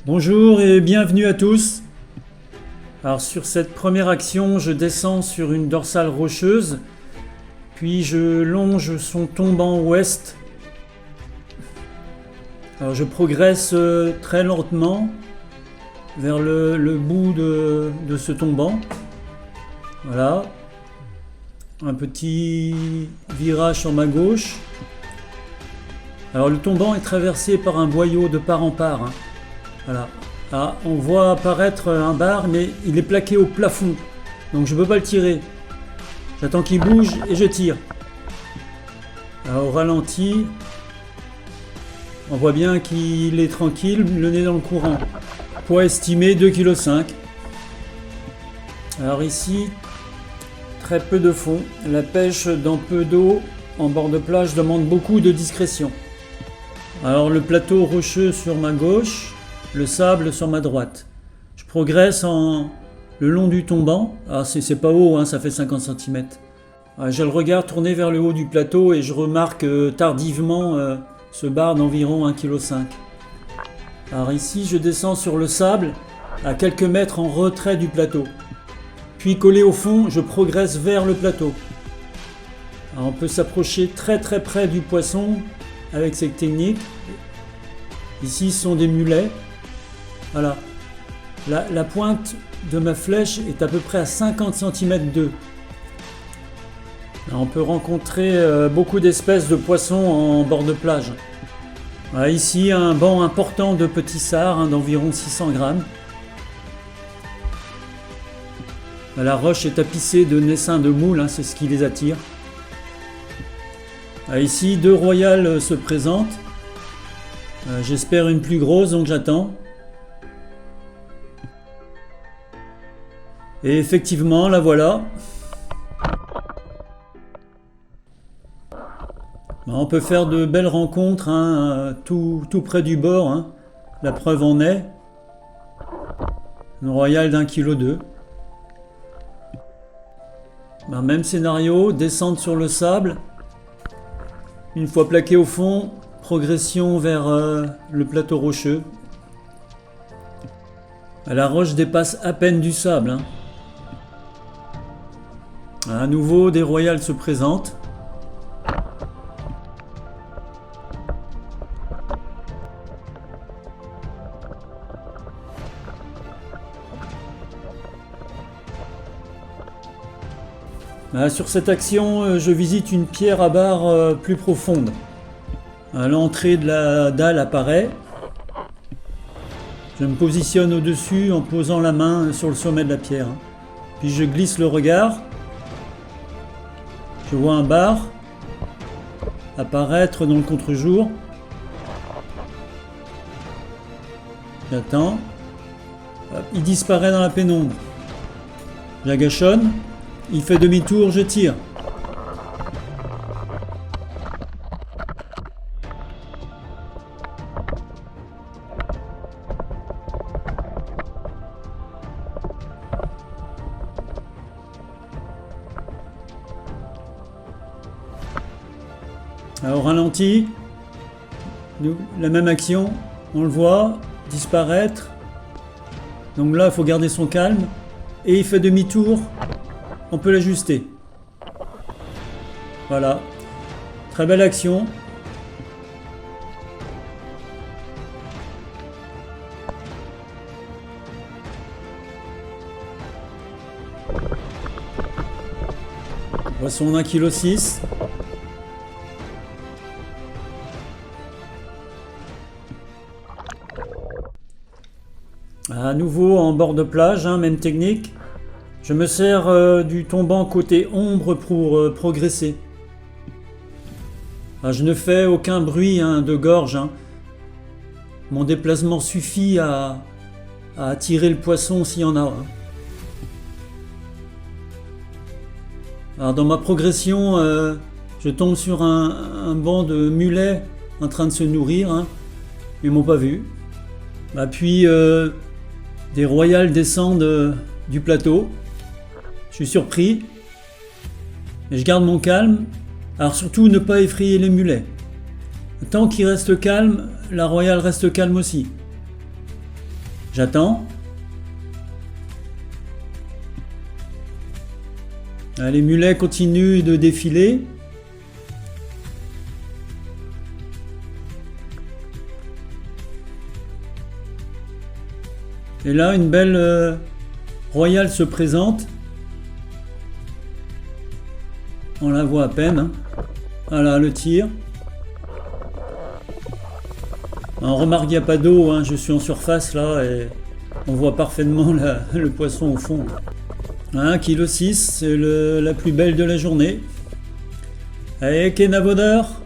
Bonjour et bienvenue à tous. Alors sur cette première action, je descends sur une dorsale rocheuse, puis je longe son tombant ouest. Alors je progresse très lentement vers le bout de ce tombant. Voilà. Un petit virage sur ma gauche. Alors le tombant est traversé par un boyau de part en part. Voilà. Ah, on voit apparaître un bar, mais il est plaqué au plafond. Donc je ne peux pas le tirer. J'attends qu'il bouge et je tire. Alors, au ralenti, on voit bien qu'il est tranquille, le nez dans le courant. Poids estimé 2,5 kg. Alors ici, très peu de fond. La pêche dans peu d'eau en bord de plage demande beaucoup de discrétion. Alors le plateau rocheux sur ma gauche, le sable sur ma droite. Je progresse le long du tombant. Ah, c'est pas haut, hein, ça fait 50 cm. J'ai le regard tourné vers le haut du plateau et je remarque tardivement ce bar d'environ 1,5 kg. Alors ici, je descends sur le sable à quelques mètres en retrait du plateau. Puis collé au fond, je progresse vers le plateau. Alors, on peut s'approcher très près du poisson avec cette technique. Ici, ce sont des mulets. Voilà. La pointe de ma flèche est à peu près à 50 cm d'eux. On peut rencontrer beaucoup d'espèces de poissons en bord de plage. Voilà, ici, un banc important de petits sards d'environ 600 grammes. La roche est tapissée de naissins de moules, c'est ce qui les attire. Ici, 2 royales se présentent. J'espère une plus grosse, donc j'attends. Et effectivement, la voilà. On peut faire de belles rencontres tout près du bord. La preuve en est. Une royale d'1,2 kg. Même scénario, descente sur le sable. Une fois plaqué au fond, progression vers le plateau rocheux. La roche dépasse à peine du sable. À nouveau, des royales se présentent. Sur cette action, je visite une pierre à barre plus profonde. L'entrée de la dalle apparaît. Je me positionne au-dessus en posant la main sur le sommet de la pierre. Puis je glisse le regard. Je vois un bar apparaître dans le contre-jour. J'attends. Il disparaît dans la pénombre. J'agachonne. Il fait demi-tour, je tire. Alors, au ralenti, la même action, on le voit disparaître. Donc là, il faut garder son calme. Et il fait demi-tour. On peut l'ajuster. Voilà. Très belle action. Poisson d'1,6 kg. À nouveau en bord de plage, même technique. Je me sers du tombant côté ombre pour progresser. Je ne fais aucun bruit de gorge. Mon déplacement suffit à attirer le poisson s'il y en a. Alors dans ma progression, je tombe sur un banc de mulets en train de se nourrir. Ils ne m'ont pas vu. Puis des royales descendent du plateau. Je suis surpris, mais je garde mon calme Alors surtout ne pas effrayer les mulets. Tant qu'ils restent calmes, la royale reste calme aussi. J'attends. Les mulets continuent de défiler. Et là, une belle royale se présente. On la voit à peine. Hein. Voilà le tir. On remarque qu'il n'y a pas d'eau, hein. Je suis en surface là et on voit parfaitement le poisson au fond. 1,6 kg, c'est la plus belle de la journée. Allez, Kenavodeur.